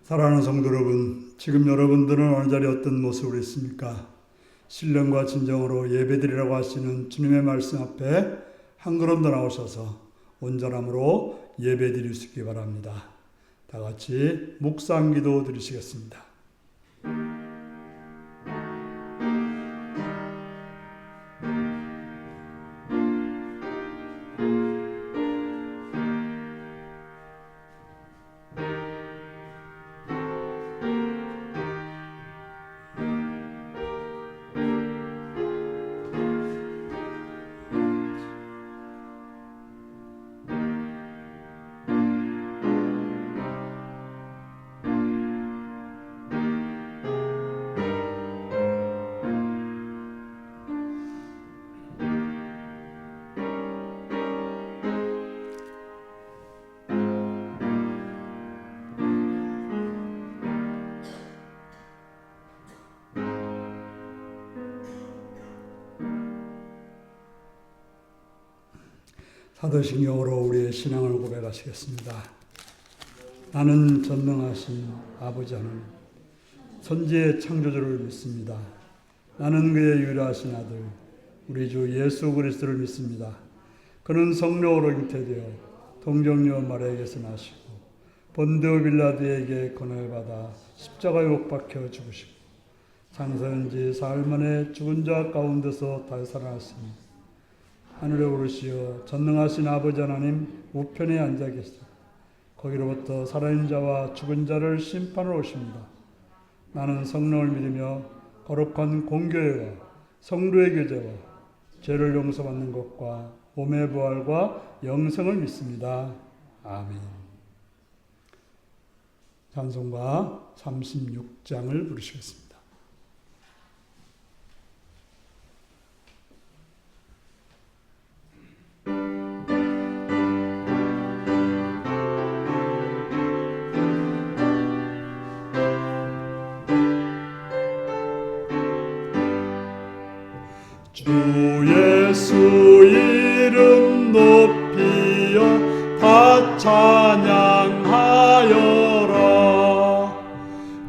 사랑하는 성도 여러분, 지금 여러분들은 어느 자리에 어떤 모습으로 있습니까? 신령과 진정으로 예배드리라고 하시는 주님의 말씀 앞에 한 걸음 더 나오셔서 온전함으로 예배드릴 수 있기 바랍니다. 다 같이 묵상 기도 드리시겠습니다. 사도신경으로 우리의 신앙을 고백하시겠습니다. 나는 전능하신 아버지 하나님, 선지의 창조주를 믿습니다. 나는 그의 유일하신 아들, 우리 주 예수 그리스도를 믿습니다. 그는 성령으로 잉태되어 동정녀 마리아에게서 나시고 본디오 빌라도에게 고난을 받아 십자가에 못 박혀 죽으시고 장사한 지 사흘 만에 죽은 자 가운데서 다시 살아났으니 하늘에 오르시어 전능하신 아버지 하나님 우편에 앉아 계시다. 거기로부터 살아있는 자와 죽은 자를 심판하러 오십니다. 나는 성령을 믿으며 거룩한 공교회와 성도의 교제와 죄를 용서받는 것과 몸의 부활과 영생을 믿습니다. 아멘. 찬송가 36장을 부르시겠습니다. 주 예수 이름 높이여 다 찬양하여라.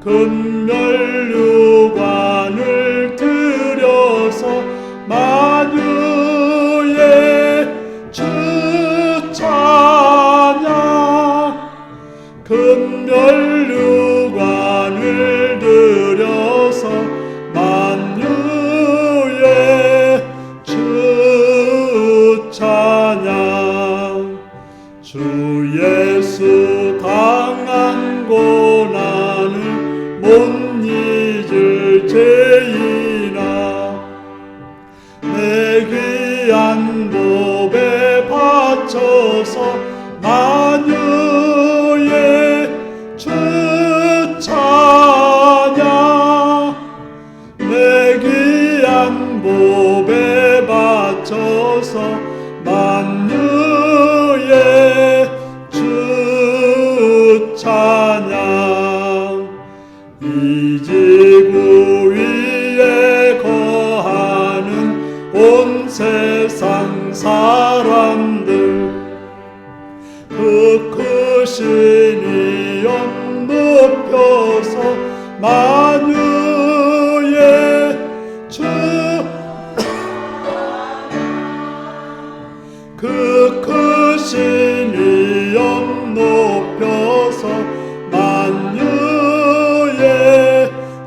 금멸류관을 들여서 만유의 주 찬양. 금멸류관을 들여서 찬양. 주 예수 당한 고난을 못 잊을 죄인아, 내 귀한 법에 바쳐서 만유의 주 찬양. 내 귀한 법에 바쳐서 만유의 주 찬양. 이 지구 위에 거하는 온 세상 사람들, 그 크신 이름 높여서 만유의 주, 그 크신 이름 높여서 만유의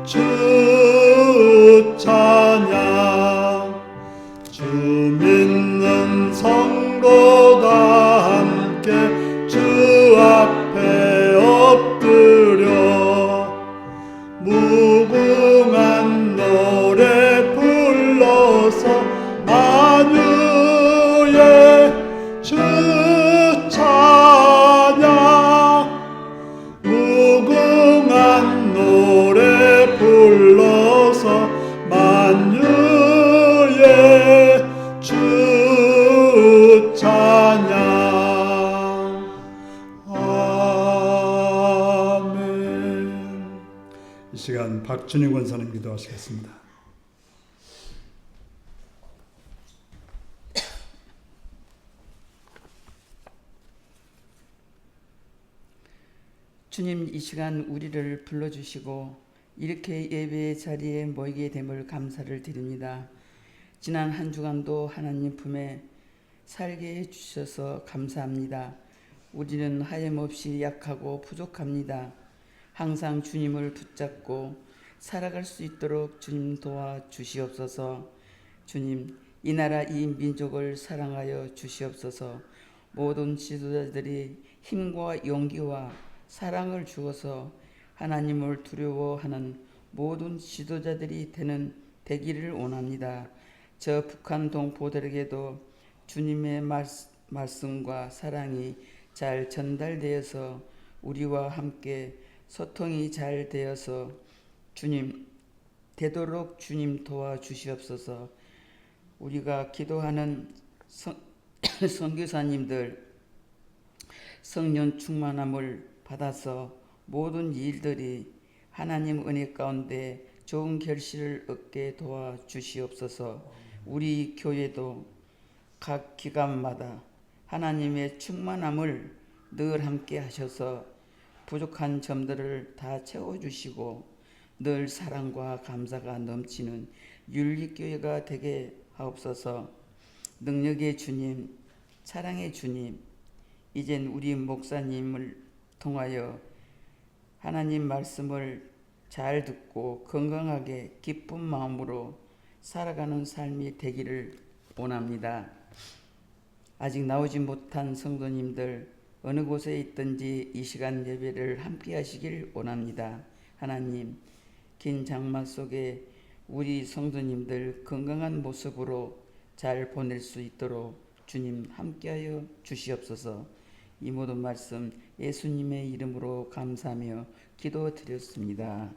주 찬양. 주 믿는 성도 다 함께 주 앞에 엎드려 무궁한 노래 불러서 만유의 주 찬양. 무궁한 노래 불러서 만유의 주 찬양. 아멘. 이 시간 박준희 권사님 기도하시겠습니다. 주님, 이 시간 우리를 불러주시고 이렇게 예배의 자리에 모이게 됨을 감사를 드립니다. 지난 한 주간도 하나님 품에 살게 해주셔서 감사합니다. 우리는 하염없이 약하고 부족합니다. 항상 주님을 붙잡고 살아갈 수 있도록 주님 도와주시옵소서. 주님, 이 나라 이 민족을 사랑하여 주시옵소서. 모든 지도자들이 힘과 용기와 사랑을 주어서 하나님을 두려워하는 모든 지도자들이 되기를 원합니다. 저 북한 동포들에게도 주님의 말씀과 사랑이 잘 전달되어서 우리와 함께 소통이 잘 되어서 되도록 주님 도와주시옵소서. 우리가 기도하는 선교사님들 성령 충만함을 받아서 모든 일들이 하나님 은혜 가운데 좋은 결실을 얻게 도와주시옵소서. 우리 교회도 각 기관마다 하나님의 충만함을 늘 함께 하셔서 부족한 점들을 다 채워주시고 늘 사랑과 감사가 넘치는 윤리교회가 되게 하옵소서. 능력의 주님, 사랑의 주님, 이젠 우리 목사님을 통하여 하나님 말씀을 잘 듣고 건강하게 기쁜 마음으로 살아가는 삶이 되기를 원합니다. 아직 나오지 못한 성도님들 어느 곳에 있든지 이 시간 예배를 함께 하시길 원합니다. 하나님, 긴 장마 속에 우리 성도님들 건강한 모습으로 잘 보낼 수 있도록 주님 함께하여 주시옵소서. 이 모든 말씀 예수님의 이름으로 감사하며 기도드렸습니다.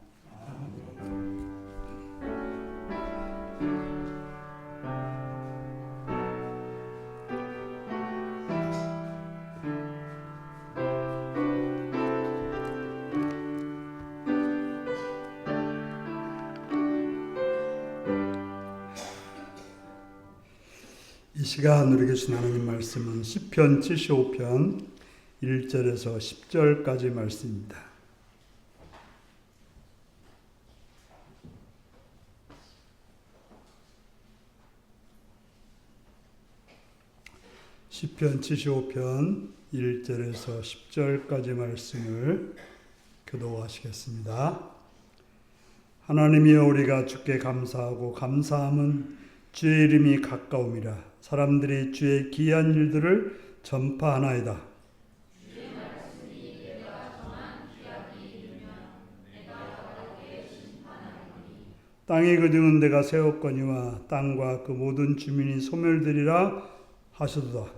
이 시간 우리 계신 하나님 말씀은 시편 75편 1절에서 10절까지 말씀입니다. 시편 75편 1절에서 10절까지 말씀을 교독하시겠습니다. 하나님이여, 우리가 주께 감사하고 감사함은 주의 이름이 가까움이라. 사람들이 주의 기이한 일들을 전파하나이다. 땅이 거두는 데가 세웠거니와 땅과 그 모든 주민이 소멸되리라 하시도다.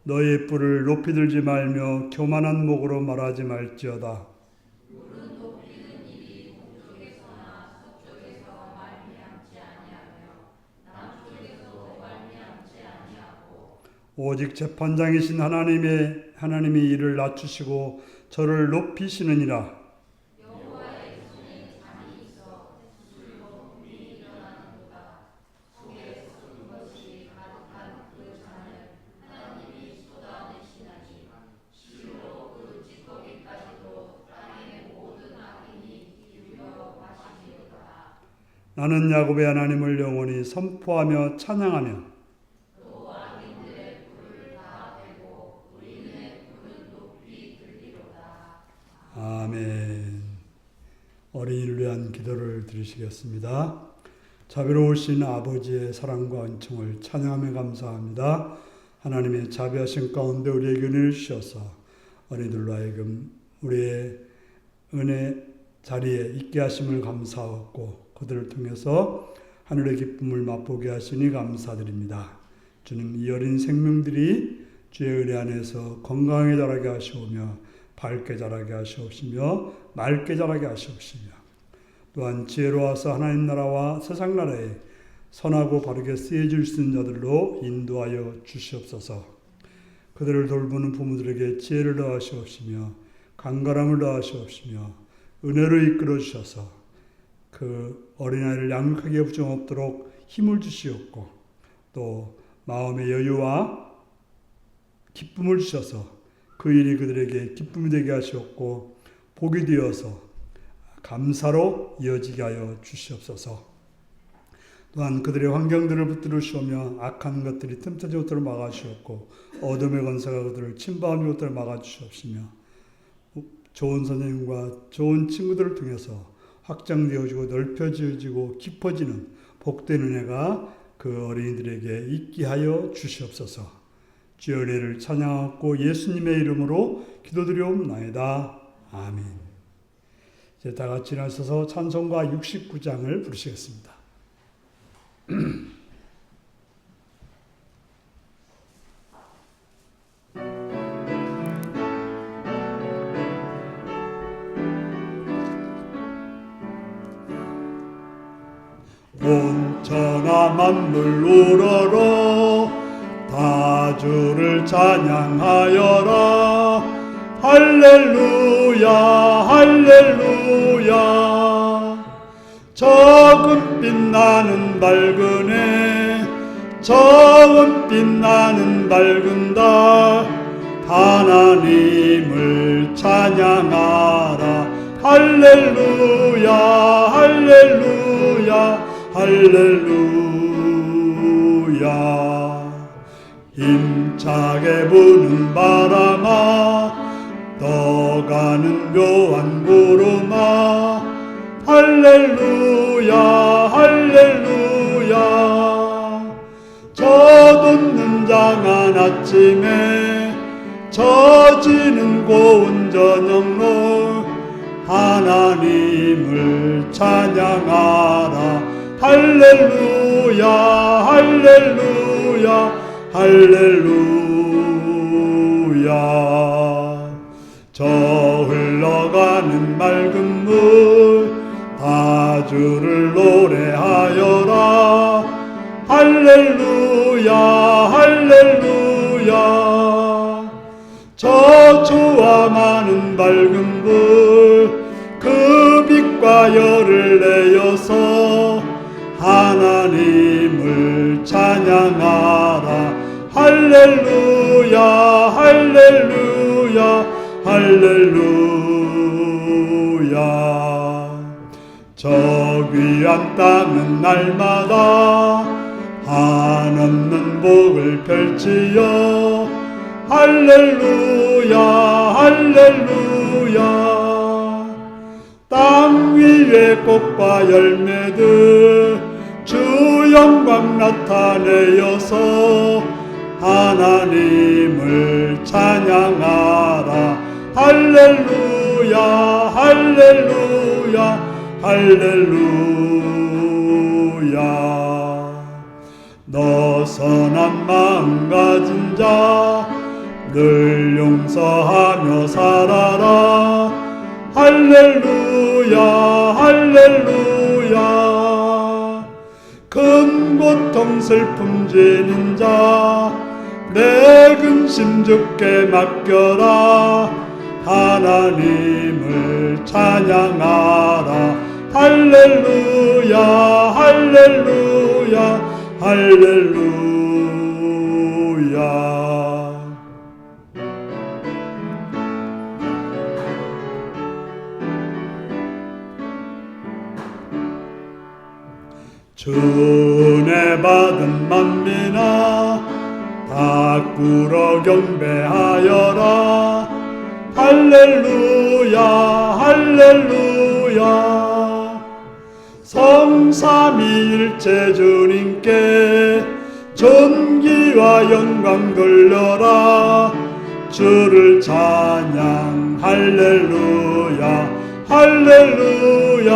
너희의 뿔을 높이 들지 말며 교만한 목으로 말하지 말지어다. 오직 재판장이신 하나님이 이를 낮추시고 저를 높이시느니라. 나는 야곱의 하나님을 영원히 선포하며 찬양하며 아멘. 어린이를 위한 기도를 드리시겠습니다. 자비로우신 아버지의 사랑과 은총을 찬양하며 감사합니다. 하나님의 자비하신 가운데 우리에게 은혜를 주셔서 어린이들로 하여금 우리의 은혜 자리에 있게 하심을 감사하고 그들을 통해서 하늘의 기쁨을 맛보게 하시니 감사드립니다. 주님, 이 어린 생명들이 주의 은혜 안에서 건강하게 자라게 하시오며 밝게 자라게 하시옵시며 맑게 자라게 하시옵시며 또한 지혜로워서 하나님 나라와 세상 나라에 선하고 바르게 쓰여질 수 있는 자들로 인도하여 주시옵소서. 그들을 돌보는 부모들에게 지혜를 더하시옵시며 강건함을 더하시옵시며 은혜로 이끌어 주셔서 그 어린아이를 양육하기에 부정없도록 힘을 주시었고 또 마음의 여유와 기쁨을 주셔서 그 일이 그들에게 기쁨이 되게 하셨고 복이 되어서 감사로 이어지게 하여 주시옵소서. 또한 그들의 환경들을 붙들으시오며 악한 것들이 틈타지 못하도록 막아주셨고 어둠의 권세가 그들을 침범하지 못하도록 막아주시옵시며 좋은 선생님과 좋은 친구들을 통해서 확장되어지고 넓혀지고 깊어지는 복된 은혜가 그 어린이들에게 있게 하여 주시옵소서. 주의 은혜를 찬양하고 예수님의 이름으로 기도드리옵나이다. 아멘. 이제 다 같이 일어나셔서 찬송가 69장을 부르시겠습니다. 온천하 만물 우러러 다 주를 찬양하여라. 할렐루야 할렐루야. 저 금빛 나는 밝은 해 저 은빛 나는 밝은 달 하나님을 찬양하라. 할렐루야 할렐루야 할렐루야. 힘차게 부는 바람아 떠가는 묘한 구름아 할렐루야 할렐루야. 젖없는 장한 아침에 젖이는 고운 저녁로 하나님을 찬양하라. 할렐루야 할렐루야 할렐루야. 저 흘러가는 맑은 물 다 주를 노래하여라. 할렐루야 할렐루야. 저 주와 많은 밝은 불 그 빛과 열을 내어서 하나님을 찬양하라. 할렐루야 할렐루야 할렐루야. 저 귀한 땅은 날마다 한없는 복을 펼치어 할렐루야 할렐루야. 땅 위에 꽃과 열매들 주 영광 나타내어서 하나님을 찬양하라. 할렐루야 할렐루야 할렐루야. 너 선한 마음 가진 자 늘 용서하며 살아라. 할렐루야 할렐루야. 큰 고통 슬픔 지는 자 내 근심 주께 맡겨라. 하나님을 찬양하라. 할렐루야 할렐루야 할렐루야. 주 은혜 받은 만민아 다 꿇어 경배하여라. 할렐루야 할렐루야. 성삼위일체 주님께 존귀와 영광 돌려라. 주를 찬양 할렐루야 할렐루야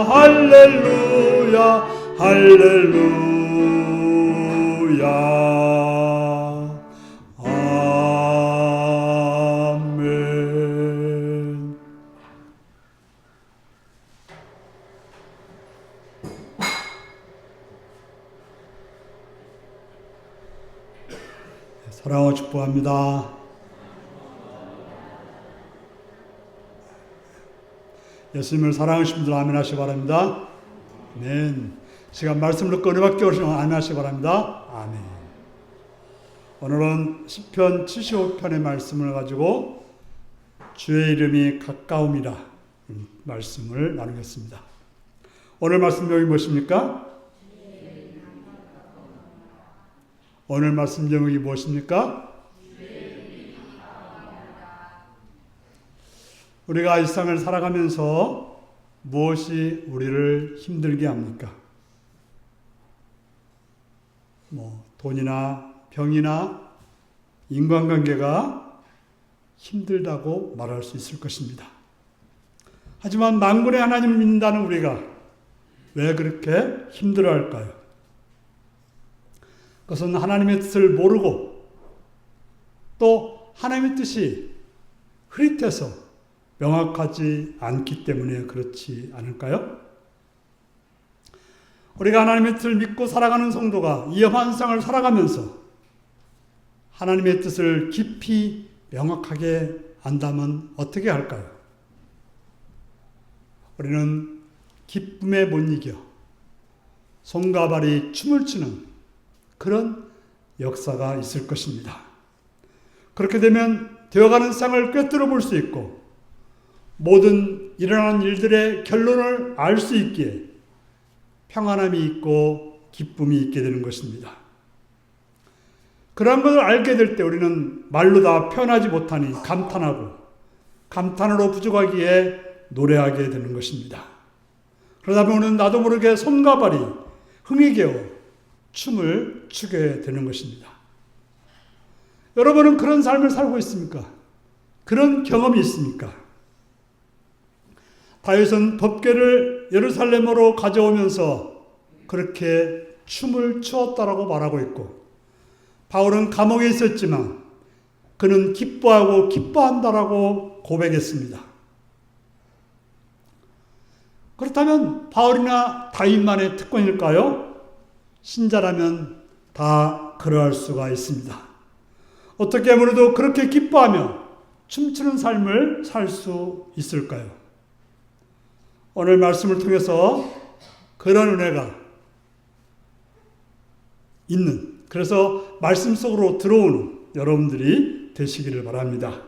할렐루야 할렐루야. 아멘. 사랑하고 축복합니다. 예수님을 사랑하시는 분들 아멘 하시기 바랍니다. 아멘. 시간 말씀을 듣고 은혜받게 오시면 아멘 하시기 바랍니다. 아멘. 오늘은 시편 75편의 말씀을 가지고 주의 이름이 가까움이라 말씀을 나누겠습니다. 오늘 말씀 제목이 무엇입니까? 오늘 말씀 제목이 무엇입니까? 우리가 이 세상을 살아가면서 무엇이 우리를 힘들게 합니까? 돈이나 병이나 인간관계가 힘들다고 말할 수 있을 것입니다. 하지만 만군의 하나님을 믿는다는 우리가 왜 그렇게 힘들어할까요? 그것은 하나님의 뜻을 모르고 또 하나님의 뜻이 흐릿해서 명확하지 않기 때문에 그렇지 않을까요? 우리가 하나님의 뜻을 믿고 살아가는 성도가 이 험한 세상을 살아가면서 하나님의 뜻을 깊이 명확하게 안다면 어떻게 할까요? 우리는 기쁨에 못 이겨 손과 발이 춤을 추는 그런 역사가 있을 것입니다. 그렇게 되면 되어가는 세상을 꿰뚫어 볼 수 있고 모든 일어나는 일들의 결론을 알 수 있기에 평안함이 있고 기쁨이 있게 되는 것입니다. 그런 것을 알게 될 때 우리는 말로 다 표현하지 못하니 감탄하고 감탄으로 부족하기에 노래하게 되는 것입니다. 그러다 보면 나도 모르게 손과 발이 흥이 겨워 춤을 추게 되는 것입니다. 여러분은 그런 삶을 살고 있습니까? 그런 경험이 있습니까? 다윗은 법궤를 예루살렘으로 가져오면서 그렇게 춤을 추었다라고 말하고 있고 바울은 감옥에 있었지만 그는 기뻐하고 기뻐한다라고 고백했습니다. 그렇다면 바울이나 다윗만의 특권일까요? 신자라면 다 그러할 수가 있습니다. 어떻게 아무래도 그렇게 기뻐하며 춤추는 삶을 살 수 있을까요? 오늘 말씀을 통해서 그런 은혜가 있는, 그래서 말씀 속으로 들어오는 여러분들이 되시기를 바랍니다.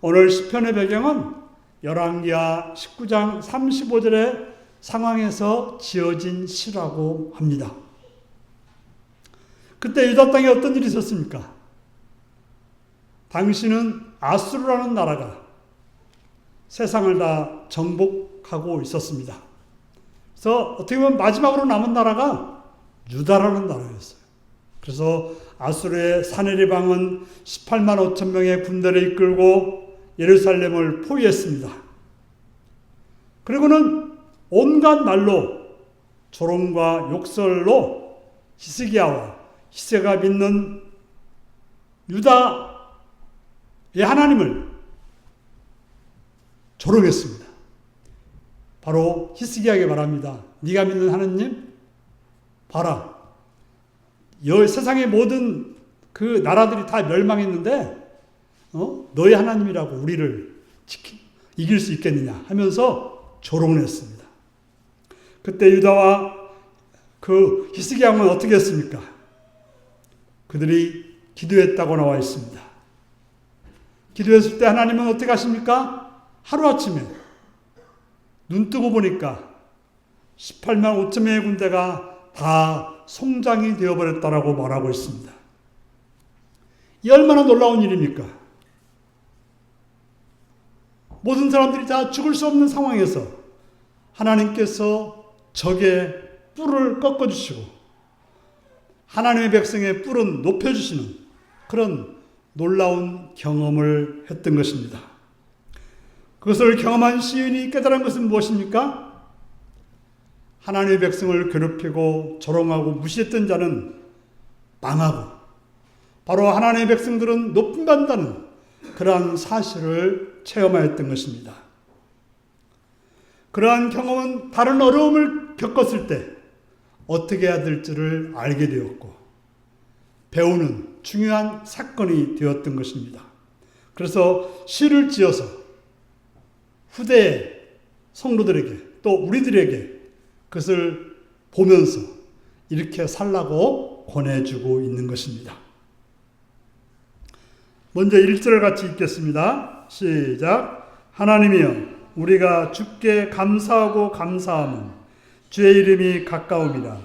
오늘 시편의 배경은 열왕기하 19장 35절의 상황에서 지어진 시라고 합니다. 그때 유다 땅에 어떤 일이 있었습니까? 당시는 아수르라는 나라가 세상을 다 정복하고 있었습니다. 그래서 어떻게 보면 마지막으로 남은 나라가 유다라는 나라였어요. 그래서 아수르의 사네리방은 18만 5천 명의 군대를 이끌고 예루살렘을 포위했습니다. 그리고는 온갖 말로 조롱과 욕설로 히스기야와 히세가 믿는 유다의 하나님을 조롱했습니다. 바로 히스기야에게 말합니다. 네가 믿는 하나님 봐라. 세상의 모든 그 나라들이 다 멸망했는데 너의 하나님이라고 우리를 이길 수 있겠느냐 하면서 조롱을 했습니다. 그때 유다와 그 히스기야 왕은 어떻게 했습니까? 그들이 기도했다고 나와 있습니다. 기도했을 때 하나님은 어떻게 하십니까? 하루아침에 눈 뜨고 보니까 18만 5천 명의 군대가 다 송장이 되어버렸다라고 말하고 있습니다. 이 얼마나 놀라운 일입니까? 모든 사람들이 다 죽을 수 없는 상황에서 하나님께서 적의 뿔을 꺾어주시고 하나님의 백성의 뿔은 높여주시는 그런 놀라운 경험을 했던 것입니다. 그것을 경험한 시인이 깨달은 것은 무엇입니까? 하나님의 백성을 괴롭히고 조롱하고 무시했던 자는 망하고 바로 하나님의 백성들은 높임 받는다는 그러한 사실을 체험하였던 것입니다. 그러한 경험은 다른 어려움을 겪었을 때 어떻게 해야 될지를 알게 되었고 배우는 중요한 사건이 되었던 것입니다. 그래서 시를 지어서 후대의 성도들에게 또 우리들에게 그것을 보면서 이렇게 살라고 권해주고 있는 것입니다. 먼저 1절을 같이 읽겠습니다. 시작. 하나님이여 우리가 주께 감사하고 감사함은 주의 이름이 가까움이라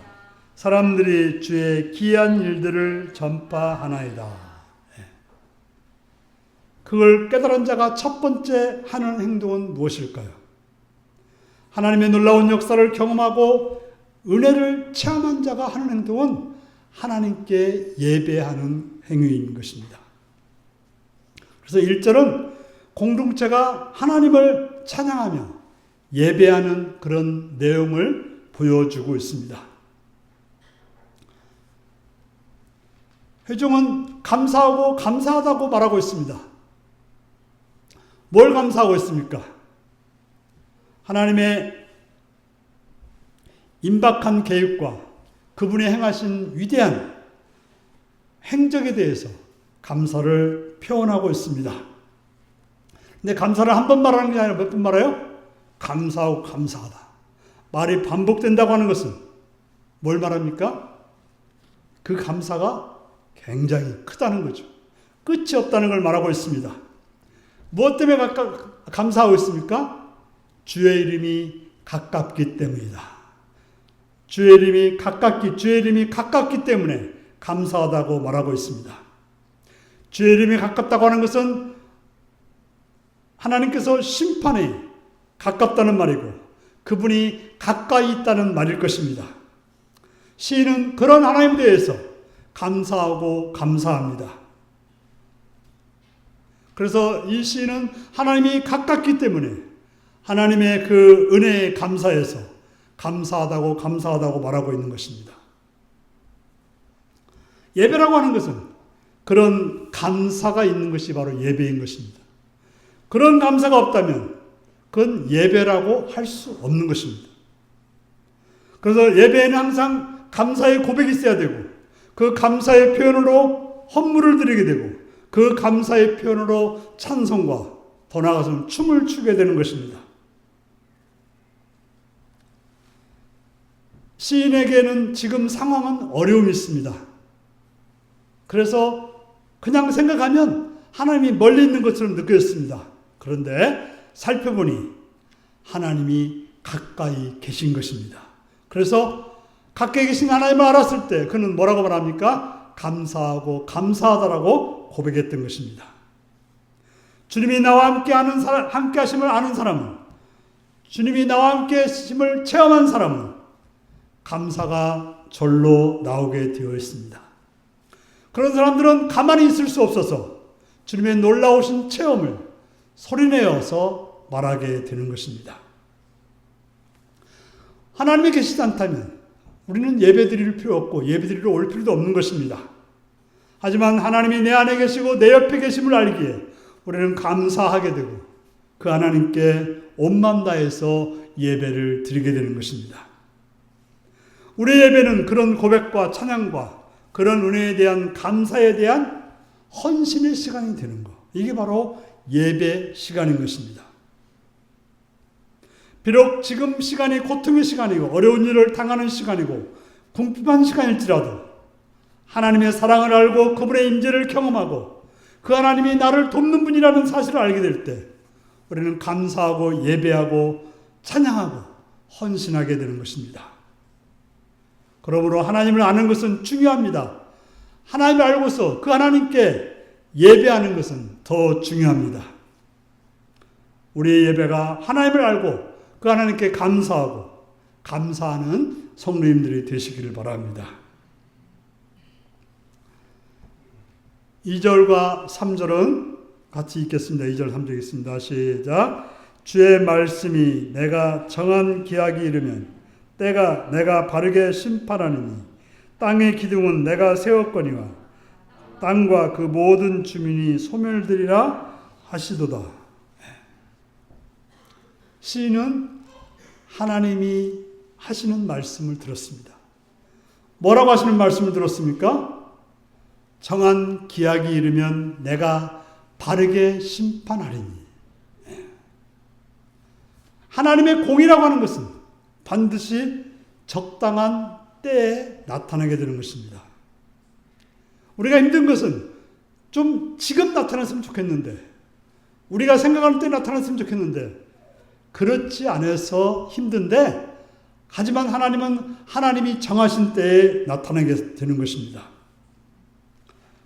사람들이 주의 기이한 일들을 전파하나이다. 그걸 깨달은 자가 첫 번째 하는 행동은 무엇일까요? 하나님의 놀라운 역사를 경험하고 은혜를 체험한 자가 하는 행동은 하나님께 예배하는 행위인 것입니다. 그래서 1절은 공동체가 하나님을 찬양하며 예배하는 그런 내용을 보여주고 있습니다. 회중은 감사하고 감사하다고 말하고 있습니다. 뭘 감사하고 있습니까? 하나님의 임박한 계획과 그분이 행하신 위대한 행적에 대해서 감사를 표현하고 있습니다. 근데 감사를 한 번 말하는 게 아니라 몇 번 말해요? 감사하고 감사하다. 말이 반복된다고 하는 것은 뭘 말합니까? 그 감사가 굉장히 크다는 거죠. 끝이 없다는 걸 말하고 있습니다. 무엇 때문에 감사하고 있습니까? 주의 이름이 가깝기 때문이다. 주의 이름이 가깝기 때문에 감사하다고 말하고 있습니다. 주의 이름이 가깝다고 하는 것은 하나님께서 심판에 가깝다는 말이고 그분이 가까이 있다는 말일 것입니다. 시인은 그런 하나님에 대해서 감사하고 감사합니다. 그래서 이 시인은 하나님이 가깝기 때문에 하나님의 그 은혜에 감사해서 감사하다고 말하고 있는 것입니다. 예배라고 하는 것은 그런 감사가 있는 것이 바로 예배인 것입니다. 그런 감사가 없다면 그건 예배라고 할 수 없는 것입니다. 그래서 예배에는 항상 감사의 고백이 있어야 되고 그 감사의 표현으로 헌물을 드리게 되고 그 감사의 표현으로 찬송과 더 나아가서는 춤을 추게 되는 것입니다. 시인에게는 지금 상황은 어려움이 있습니다. 그래서 그냥 생각하면 하나님이 멀리 있는 것처럼 느껴졌습니다. 그런데 살펴보니 하나님이 가까이 계신 것입니다. 그래서 가까이 계신 하나님을 알았을 때 그는 뭐라고 말합니까? 감사하고 감사하다라고 고백했던 것입니다. 주님이 나와 함께 하심을 아는 사람은, 주님이 나와 함께 하심을 체험한 사람은 감사가 절로 나오게 되어 있습니다. 그런 사람들은 가만히 있을 수 없어서 주님의 놀라우신 체험을 소리내어서 말하게 되는 것입니다. 하나님이 계시지 않다면 우리는 예배드릴 필요 없고 예배드리러 올 필요도 없는 것입니다. 하지만 하나님이 내 안에 계시고 내 옆에 계심을 알기에 우리는 감사하게 되고 그 하나님께 온 마음 다해서 예배를 드리게 되는 것입니다. 우리의 예배는 그런 고백과 찬양과 그런 은혜에 대한 감사에 대한 헌신의 시간이 되는 것. 이게 바로 예배 시간인 것입니다. 비록 지금 시간이 고통의 시간이고 어려운 일을 당하는 시간이고 궁핍한 시간일지라도 하나님의 사랑을 알고 그분의 임재를 경험하고 그 하나님이 나를 돕는 분이라는 사실을 알게 될 때 우리는 감사하고 예배하고 찬양하고 헌신하게 되는 것입니다. 그러므로 하나님을 아는 것은 중요합니다. 하나님을 알고서 그 하나님께 예배하는 것은 더 중요합니다. 우리의 예배가 하나님을 알고 그 하나님께 감사하고 감사하는 성도님들이 되시기를 바랍니다. 2절과 3절은 같이 읽겠습니다. 2절 3절 읽겠습니다. 시작. 주의 말씀이 내가 정한 기약이 이르면 때가 내가 바르게 심판하느니 땅의 기둥은 내가 세웠거니와 땅과 그 모든 주민이 소멸되리라 하시도다. 시인은 하나님이 하시는 말씀을 들었습니다. 뭐라고 하시는 말씀을 들었습니까? 정한 기약이 이르면 내가 바르게 심판하리니. 하나님의 공이라고 하는 것은 반드시 적당한 때에 나타나게 되는 것입니다. 우리가 힘든 것은 좀 지금 나타났으면 좋겠는데, 우리가 생각하는 때 나타났으면 좋겠는데, 그렇지 않아서 힘든데, 하지만 하나님은 하나님이 정하신 때에 나타나게 되는 것입니다.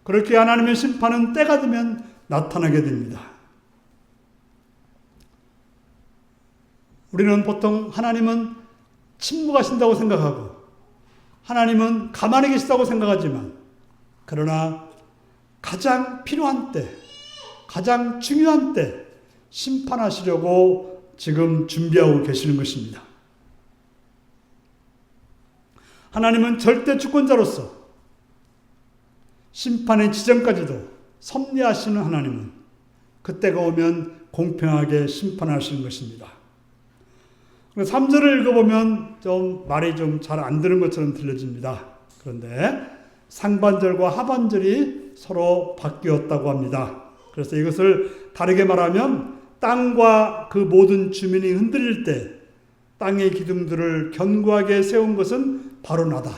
그렇게 하나님의 심판은 때가 되면 나타나게 됩니다. 우리는 보통 하나님은 침묵하신다고 생각하고 하나님은 가만히 계시다고 생각하지만, 그러나 가장 필요한 때, 가장 중요한 때 심판하시려고 지금 준비하고 계시는 것입니다. 하나님은 절대 주권자로서 심판의 지점까지도 섭리하시는 하나님은 그때가 오면 공평하게 심판하시는 것입니다. 3절을 읽어보면 말이 좀 잘 안 되는 것처럼 들려집니다. 그런데 상반절과 하반절이 서로 바뀌었다고 합니다. 그래서 이것을 다르게 말하면 땅과 그 모든 주민이 흔들릴 때 땅의 기둥들을 견고하게 세운 것은 바로 나다.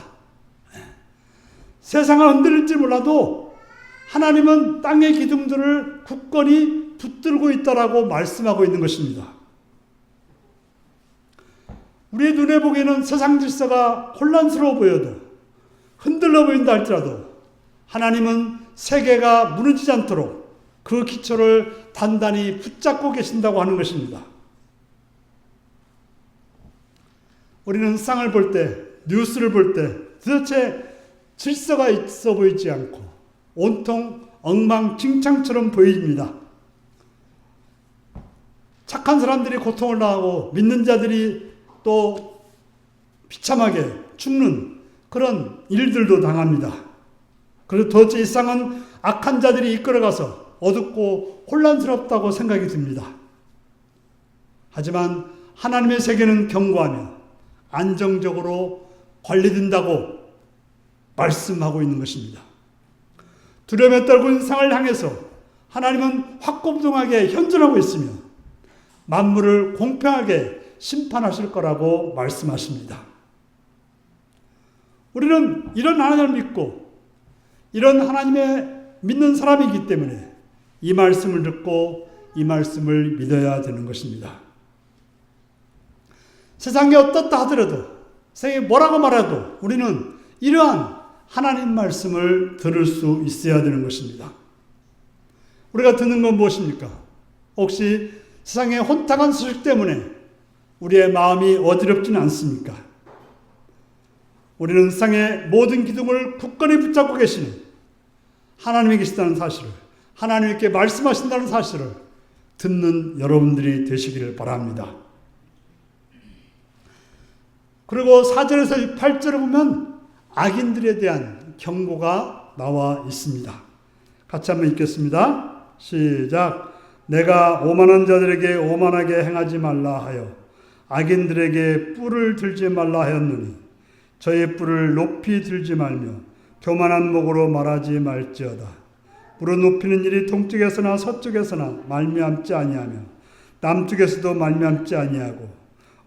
세상은 흔들릴지 몰라도 하나님은 땅의 기둥들을 굳건히 붙들고 있다라고 말씀하고 있는 것입니다. 우리의 눈에 보기에는 세상 질서가 혼란스러워 보여도, 흔들려 보인다 할지라도 하나님은 세계가 무너지지 않도록 그 기초를 단단히 붙잡고 계신다고 하는 것입니다. 우리는 세상을 볼 때, 뉴스를 볼 때 도대체 질서가 있어 보이지 않고 온통 엉망진창처럼 보입니다. 착한 사람들이 고통을 당하고 믿는 자들이 또 비참하게 죽는 그런 일들도 당합니다. 그리고 도대체 이 세상은 악한 자들이 이끌어가서 어둡고 혼란스럽다고 생각이 듭니다. 하지만 하나님의 세계는 견고하며 안정적으로 관리된다고 말씀하고 있는 것입니다. 두려움에 떨고 있는 세상을 향해서 하나님은 확고부동하게 현존하고 있으며 만물을 공평하게 심판하실 거라고 말씀하십니다. 우리는 이런 하나님을 믿고 이런 하나님의 믿는 사람이기 때문에 이 말씀을 듣고 이 말씀을 믿어야 되는 것입니다. 세상이 어떻다 하더라도, 세상이 뭐라고 말해도 우리는 이러한 하나님 말씀을 들을 수 있어야 되는 것입니다. 우리가 듣는 건 무엇입니까? 혹시 세상의 혼탁한 소식 때문에 우리의 마음이 어지럽지는 않습니까? 우리는 세상의 모든 기둥을 굳건히 붙잡고 계시는 하나님이 계시다는 사실을, 하나님께 말씀하신다는 사실을 듣는 여러분들이 되시기를 바랍니다. 그리고 4절에서 8절을 보면 악인들에 대한 경고가 나와 있습니다. 같이 한번 읽겠습니다. 시작. 내가 오만한 자들에게 오만하게 행하지 말라 하여 악인들에게 뿔을 들지 말라 하였느니 저의 뿔을 높이 들지 말며 교만한 목으로 말하지 말지어다. 무릎 높이는 일이 동쪽에서나 서쪽에서나 말미암지 아니하며 남쪽에서도 말미암지 아니하고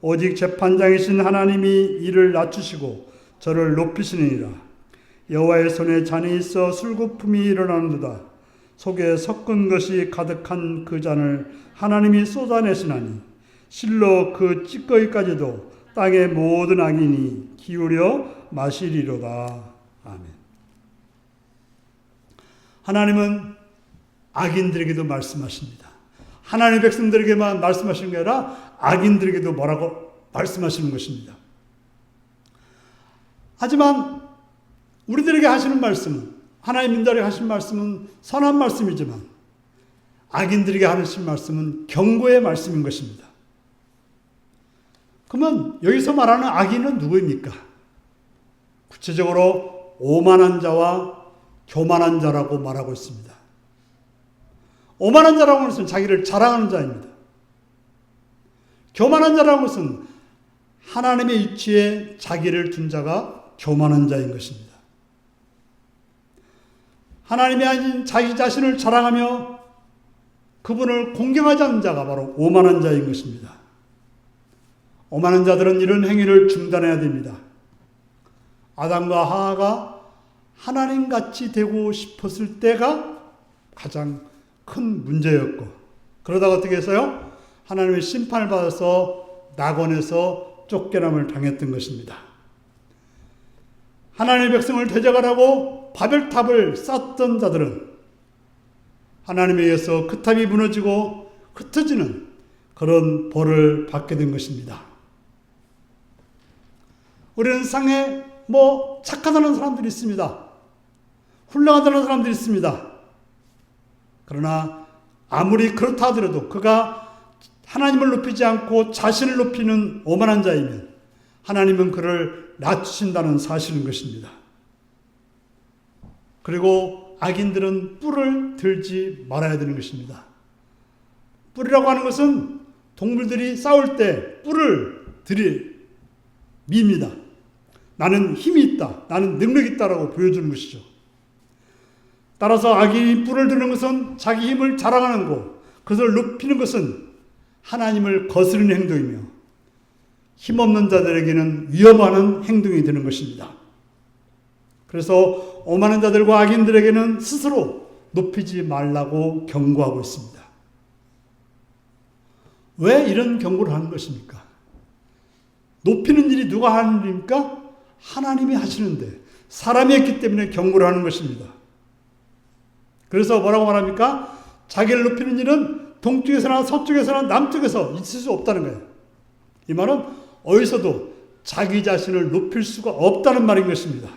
오직 재판장이신 하나님이 이를 낮추시고 저를 높이시느니라. 여호와의 손에 잔이 있어 술거품이 일어나는도다. 속에 섞은 것이 가득한 그 잔을 하나님이 쏟아내시나니 실로 그 찌꺼기까지도 땅의 모든 악인이 기울여 마시리로다. 아멘. 하나님은 악인들에게도 말씀하십니다. 하나님의 백성들에게만 말씀하시는 게 아니라 악인들에게도 뭐라고 말씀하시는 것입니다. 하지만 우리들에게 하시는 말씀은, 하나님 인자에게 하신 말씀은 선한 말씀이지만 악인들에게 하신 말씀은 경고의 말씀인 것입니다. 그러면 여기서 말하는 악인은 누구입니까? 구체적으로 오만한 자와 교만한 자라고 말하고 있습니다. 오만한 자라고 하는 것은 자기를 자랑하는 자입니다. 교만한 자라는 것은 하나님의 이치에 자기를 둔 자가 교만한 자인 것입니다. 하나님이 아닌 자기 자신을 자랑하며 그분을 공경하지 않는 자가 바로 오만한 자인 것입니다. 오만한 자들은 이런 행위를 중단해야 됩니다. 아담과 하와가 하나님같이 되고 싶었을 때가 가장 큰 문제였고, 그러다가 어떻게 했어요? 하나님의 심판을 받아서 낙원에서 쫓겨남을 당했던 것입니다. 하나님의 백성을 대적하라고 바벨탑을 쌓던 자들은 하나님에 의해서 그 탑이 무너지고 흩어지는 그런 벌을 받게 된 것입니다. 우리는 세상에 착하다는 사람들이 있습니다. 훌륭하다는 사람들이 있습니다. 그러나 아무리 그렇다 하더라도 그가 하나님을 높이지 않고 자신을 높이는 오만한 자이면 하나님은 그를 낮추신다는 사실인 것입니다. 그리고 악인들은 뿔을 들지 말아야 되는 것입니다. 뿔이라고 하는 것은 동물들이 싸울 때 뿔을 밉니다. 나는 힘이 있다, 나는 능력이 있다라고 보여주는 것이죠. 따라서 악인이 뿔을 드는 것은 자기 힘을 자랑하는 것, 그것을 높이는 것은 하나님을 거스르는 행동이며 힘없는 자들에게는 위험한 행동이 되는 것입니다. 그래서 오만한 자들과 악인들에게는 스스로 높이지 말라고 경고하고 있습니다. 왜 이런 경고를 하는 것입니까? 높이는 일이 누가 하는 일입니까? 하나님이 하시는데 사람이 했기 때문에 경고를 하는 것입니다. 그래서 뭐라고 말합니까? 자기를 높이는 일은 동쪽에서나 서쪽에서나 남쪽에서 있을 수 없다는 거예요. 이 말은 어디서도 자기 자신을 높일 수가 없다는 말인 것입니다.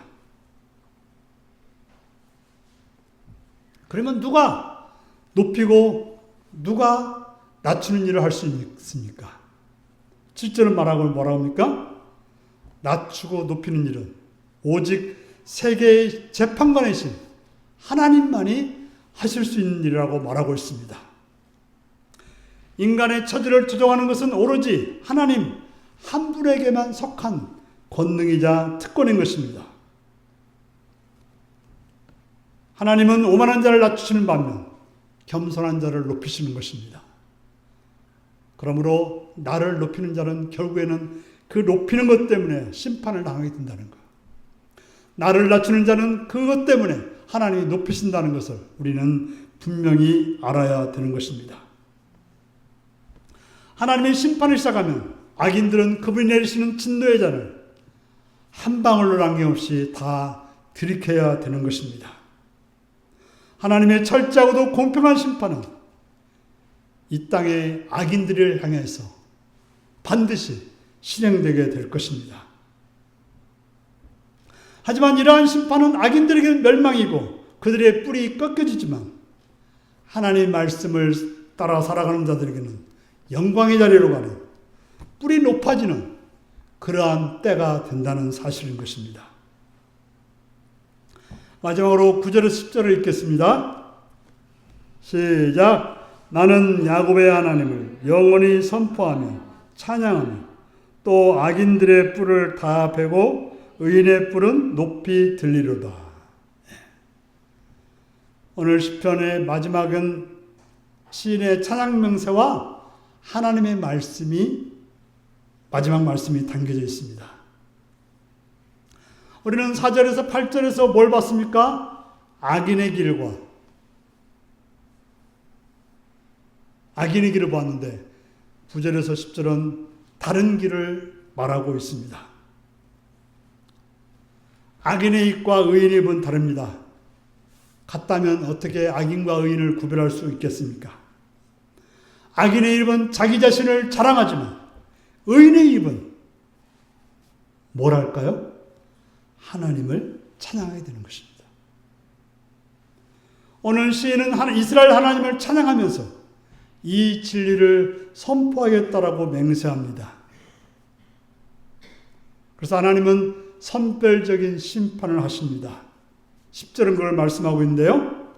그러면 누가 높이고 누가 낮추는 일을 할 수 있습니까? 7절은 말하고 뭐라고 합니까? 낮추고 높이는 일은 오직 세계의 재판관이신 하나님만이 하실 수 있는 일이라고 말하고 있습니다. 인간의 처지를 조정하는 것은 오로지 하나님 한 분에게만 속한 권능이자 특권인 것입니다. 하나님은 오만한 자를 낮추시는 반면 겸손한 자를 높이시는 것입니다. 그러므로 나를 높이는 자는 결국에는 그 높이는 것 때문에 심판을 당하게 된다는 것. 나를 낮추는 자는 그것 때문에 하나님이 높이신다는 것을 우리는 분명히 알아야 되는 것입니다. 하나님의 심판을 시작하면 악인들은 그분이 내리시는 진노의 잔을 한 방울로 남김없이 다 들이켜야 되는 것입니다. 하나님의 철저하고도 공평한 심판은 이 땅의 악인들을 향해서 반드시 실행되게 될 것입니다. 하지만 이러한 심판은 악인들에게는 멸망이고 그들의 뿔이 꺾여지지만 하나님의 말씀을 따라 살아가는 자들에게는 영광의 자리로 가는 뿔이 높아지는 그러한 때가 된다는 사실인 것입니다. 마지막으로 9절에서 10절을 읽겠습니다. 시작. 나는 야곱의 하나님을 영원히 선포하며 찬양하며 또 악인들의 뿔을 다 베고 의인의 뿔은 높이 들리로다. 오늘 시편의 마지막은 시인의 찬양 명세와 하나님의 말씀이 마지막 말씀이 담겨져 있습니다. 우리는 4절에서 8절에서 뭘 봤습니까? 악인의 길을 보았는데 9절에서 10절은 다른 길을 말하고 있습니다. 악인의 입과 의인의 입은 다릅니다. 같다면 어떻게 악인과 의인을 구별할 수 있겠습니까? 악인의 입은 자기 자신을 자랑하지만 의인의 입은 뭐랄까요? 하나님을 찬양하게 되는 것입니다. 오늘 시인은 이스라엘 하나님을 찬양하면서 이 진리를 선포하겠다라고 맹세합니다. 그래서 하나님은 선별적인 심판을 하십니다. 10절은 그걸 말씀하고 있는데요.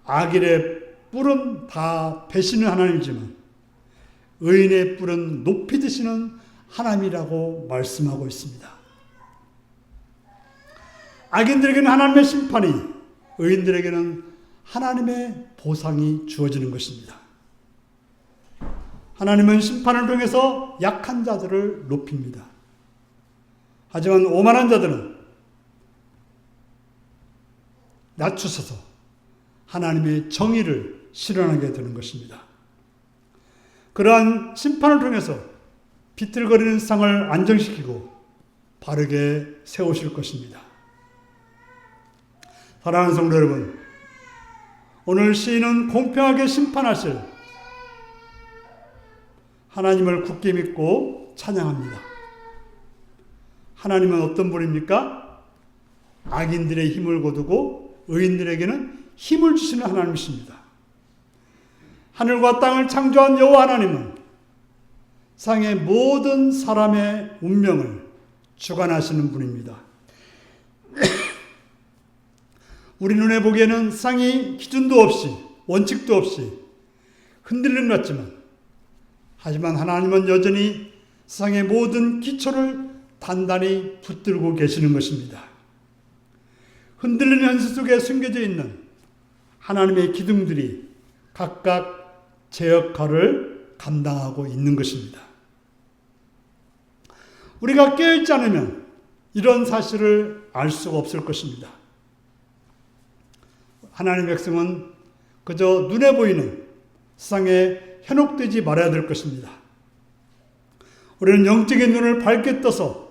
악인의 뿔은 다 베시는 하나님이지만 의인의 뿔은 높이 드시는 하나님이라고 말씀하고 있습니다. 악인들에게는 하나님의 심판이, 의인들에게는 하나님의 보상이 주어지는 것입니다. 하나님은 심판을 통해서 약한 자들을 높입니다. 하지만 오만한 자들은 낮추셔서 하나님의 정의를 실현하게 되는 것입니다. 그러한 심판을 통해서 비틀거리는 세상을 안정시키고 바르게 세우실 것입니다. 사랑하는 성도 여러분, 오늘 시인은 공평하게 심판하실 하나님을 굳게 믿고 찬양합니다. 하나님은 어떤 분입니까? 악인들의 힘을 거두고 의인들에게는 힘을 주시는 하나님이십니다. 하늘과 땅을 창조한 여호와 하나님은 세상의 모든 사람의 운명을 주관하시는 분입니다. 우리 눈에 보기에는 세상이 기준도 없이 원칙도 없이 흔들리는 것 같지만, 하지만 하나님은 여전히 세상의 모든 기초를 단단히 붙들고 계시는 것입니다. 흔들리는 현실 속에 숨겨져 있는 하나님의 기둥들이 각각 제 역할을 감당하고 있는 것입니다. 우리가 깨어있지 않으면 이런 사실을 알 수가 없을 것입니다. 하나님의 백성은 그저 눈에 보이는 세상에 현혹되지 말아야 될 것입니다. 우리는 영적인 눈을 밝게 떠서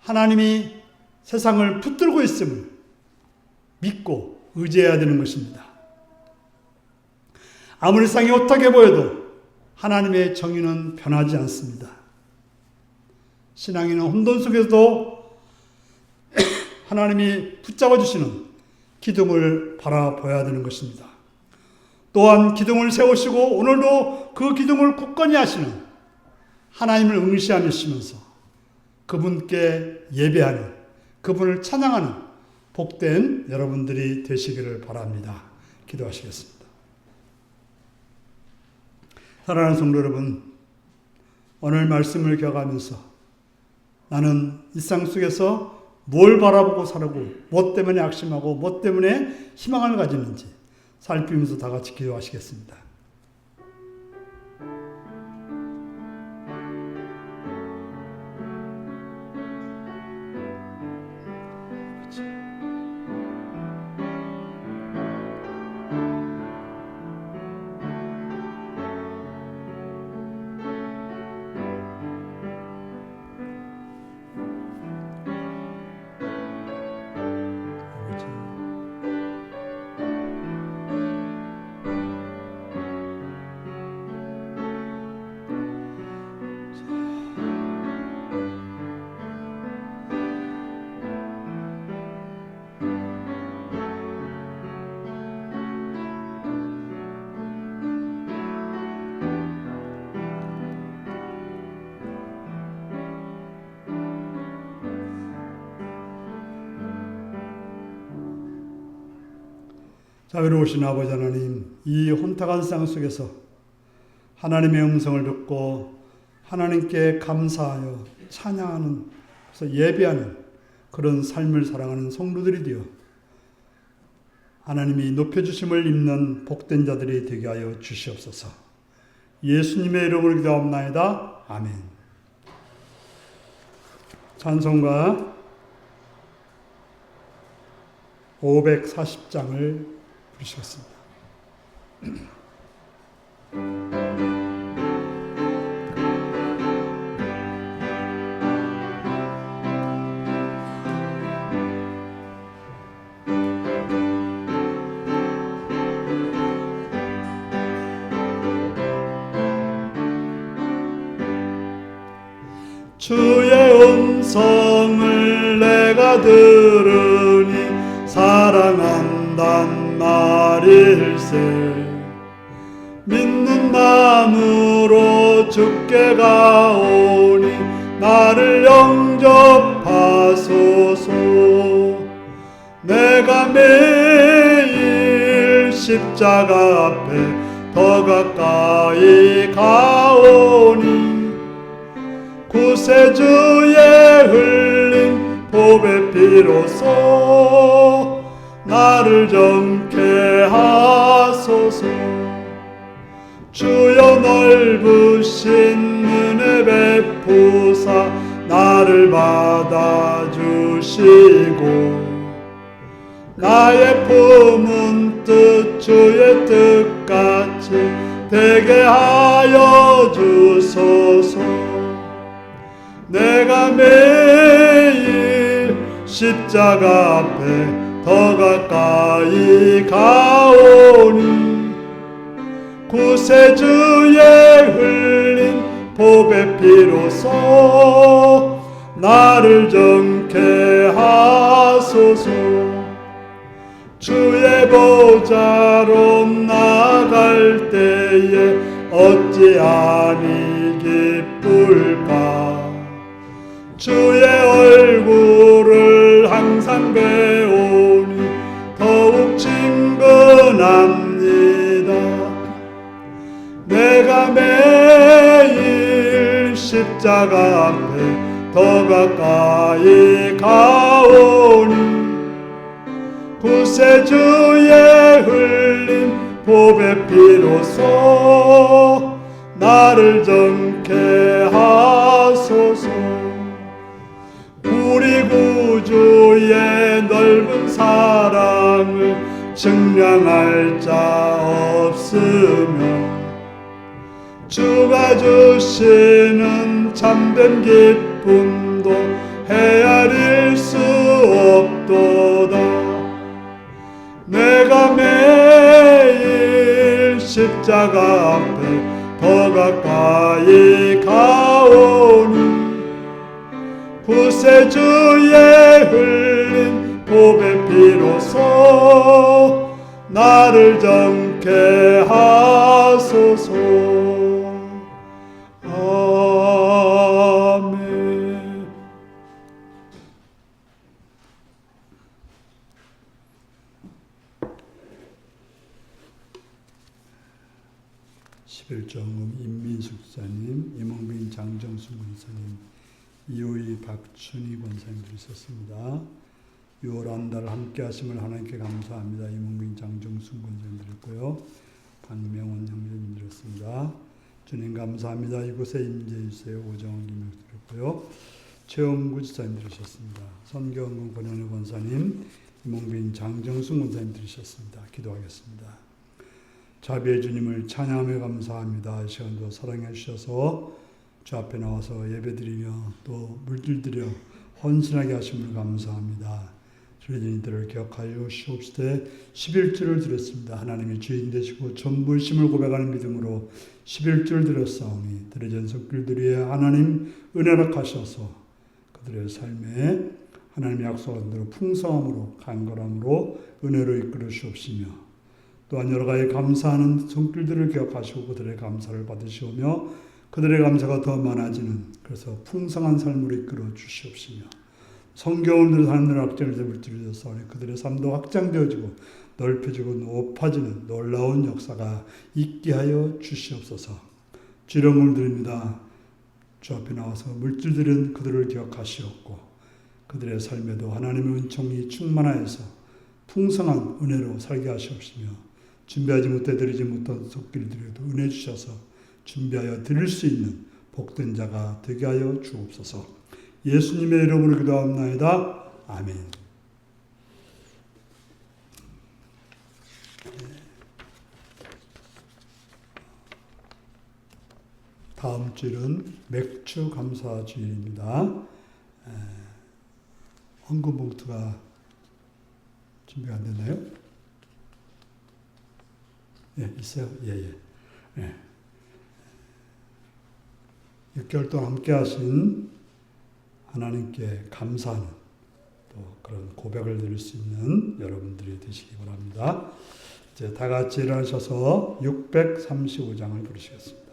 하나님이 세상을 붙들고 있음을 믿고 의지해야 되는 것입니다. 아무리 세상이 어떻게 보여도 하나님의 정의는 변하지 않습니다. 신앙인은 혼돈 속에서도 하나님이 붙잡아 주시는 기둥을 바라봐야 되는 것입니다. 또한 기둥을 세우시고 오늘도 그 기둥을 굳건히 하시는 하나님을 응시하시면서 그분께 예배하는, 그분을 찬양하는 복된 여러분들이 되시기를 바랍니다. 기도하시겠습니다. 사랑하는 성도 여러분, 오늘 말씀을 기억하면서 나는 일상 속에서 뭘 바라보고 살고, 뭐 때문에 악심하고, 뭐 때문에 희망을 가지는지 살피면서 다 같이 기도하시겠습니다. 자비로우신 아버지 하나님, 이 혼탁한 세상 속에서 하나님의 음성을 듣고 하나님께 감사하여 찬양하는, 그래서 예배하는 그런 삶을 살아가는 성도들이 되어 하나님이 높여주심을 입는 복된 자들이 되게 하여 주시옵소서. 예수님의 이름으로 기도합나이다. 아멘. 찬송가 540장을 부르시겠습니다. 주의 음성을 내가 들으니 사랑한단 말일세. 믿는 마음으로 주께 가오니 나를 영접하소서. 내가 매일 십자가 앞에 더 가까이 가오니 구세주의 흘린 보배 피로써 나를 정케 하소서. 주여 넓으신 은혜 베푸사 나를 받아주시고 나의 품은 뜻 주의 뜻같이 되게 하여 주소서. 내가 매일 십자가 앞에 더 가까이 가오니 구세주의 흘린 보배 피로써 나를 정케 하소서. 주의 보좌로 나갈 때에 어찌하니 기쁠까. 주의 얼굴을 항상 배우니 더욱 친근합니다. 내가 매일 십자가 앞에 더 가까이 가오니 구세주의 흘린 보배 피로써 나를 정케 하소서. 우리 구주의 넓은 사랑을 증량할 자 없으며 주가 주시는 참된 기쁨도 헤아릴 수 없도다. 내가 매일 십자가 앞에 더 가까이 가오니 구세주의 흘린 보배 피로써 나를 정케 하소서. 아멘. 11정음 임민숙 사님, 이몽빈 장정수 권사님, 이호희 박춘희 권사님들이 있었습니다. 6월 한 달 함께 하심을 하나님께 감사합니다. 이몽빈 장정수 권사님들이었고요. 박명원 형제님들이었습니다. 주님 감사합니다. 이곳에 임재해 주세요. 오정원 김영수였고요. 최영구 지사님들이셨습니다. 선경근 권현우 권사님, 이몽빈 장정수 권사님들이셨습니다. 기도하겠습니다. 자비의 주님을 찬양하며 감사합니다. 이 시간도 사랑해 주셔서 주 앞에 나와서 예배드리며 또 물들들여 헌신하게 하심을 감사합니다. 주님들을 기억하여 주옵시되 11주를 드렸습니다. 하나님이 주인 되시고 전부이심을 고백하는 믿음으로 11주를 드렸사오니 드려진 손길들이 하나님 은혜를 하셔서 그들의 삶에 하나님의 약속한 대로 풍성함으로 간절함으로 은혜로 이끌어 주옵시며 또한 여러 가지 감사하는 손길들을 기억하시고 그들의 감사를 받으시오며 그들의 감사가 더 많아지는 그래서 풍성한 삶으로 이끌어 주시옵시며 성경을 들어 하늘 확장을 물들여서 그들의 삶도 확장되어지고 넓혀지고 높아지는 놀라운 역사가 있게 하여 주시옵소서. 주령을 드립니다. 주 앞에 나와서 물질들은 그들을 기억하시옵고 그들의 삶에도 하나님의 은총이 충만하여서 풍성한 은혜로 살게 하시옵시며 준비하지 못해 드리지 못한 손길들에도 은혜 주셔서 준비하여 드릴 수 있는 복된 자가 되게 하여 주옵소서. 예수님의 이름으로 기도합나이다. 아멘. 다음 주일은 맥주 감사 주일입니다. 헌금 봉투가 준비가 안 됐나요? 예, 있어요? 예. 6개월 동안 함께 하신 하나님께 감사하는 또 그런 고백을 드릴 수 있는 여러분들이 되시기 바랍니다. 이제 다 같이 일어나셔서 635장을 부르시겠습니다.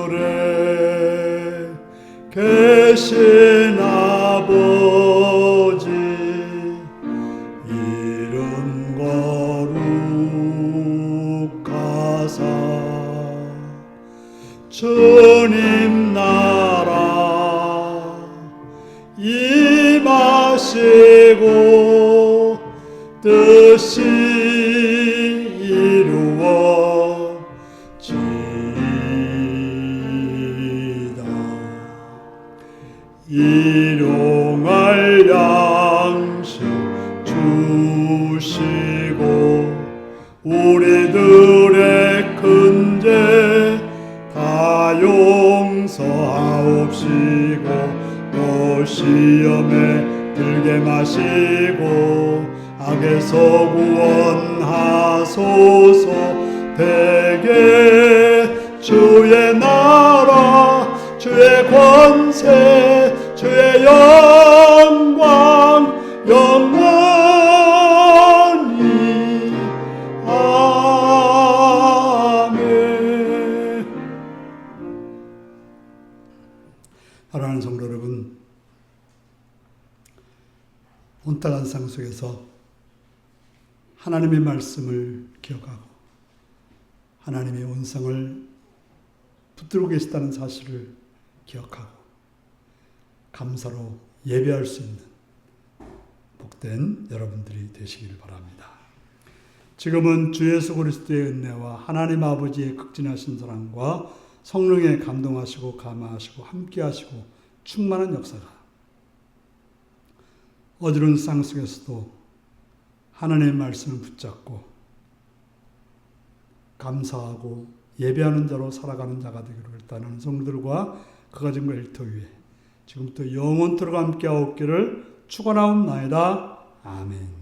하늘에 계신 아버지 이름 거룩 하사 주님 나라 임하시고 뜻이 이루어지이다. 일용할 양식 주시고 우리들의 큰 죄 다 용서하옵시고 또 시험에 들게 마시고 악에서 구원하소서. 대개 주의 나라 주의 권세 주의 영광 영원히 아멘. 사랑하는 성도 여러분, 온타간상 속에서 하나님의 말씀을 기억하고 하나님의 온상을 붙들고 계시다는 사실을 기억하고 감사로 예배할 수 있는 복된 여러분들이 되시기를 바랍니다. 지금은 주 예수 그리스도의 은혜와 하나님 아버지의 극진하신 사랑과 성령의 감동하시고 감화하시고 함께하시고 충만한 역사가 어두운 쌍 속에서도 하나님의 말씀을 붙잡고 감사하고 예배하는 자로 살아가는 자가 되기를 원하는 성도들과 그 가정과 일터 위에 지금부터 영원토록 함께하옵기를 축원하옵나이다. 아멘.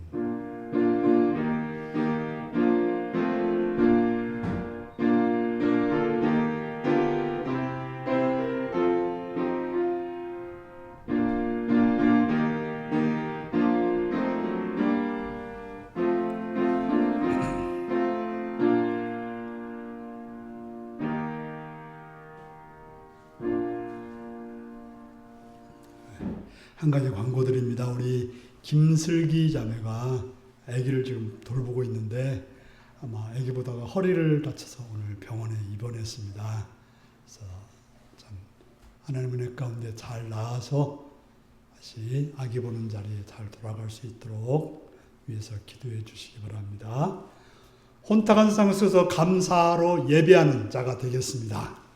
한 가지 광고드립니다. 우리 김슬기 자매가 아기를 지금 돌보고 있는데 아마 아기 보다가 허리를 다쳐서 오늘 병원에 입원했습니다. 그래서 참 하나님 은혜 가운데 잘 나아서 다시 아기 보는 자리에 잘 돌아갈 수 있도록 위해서 기도해 주시기 바랍니다. 혼탁한 상황 속에서 감사로 예배하는 자가 되겠습니다.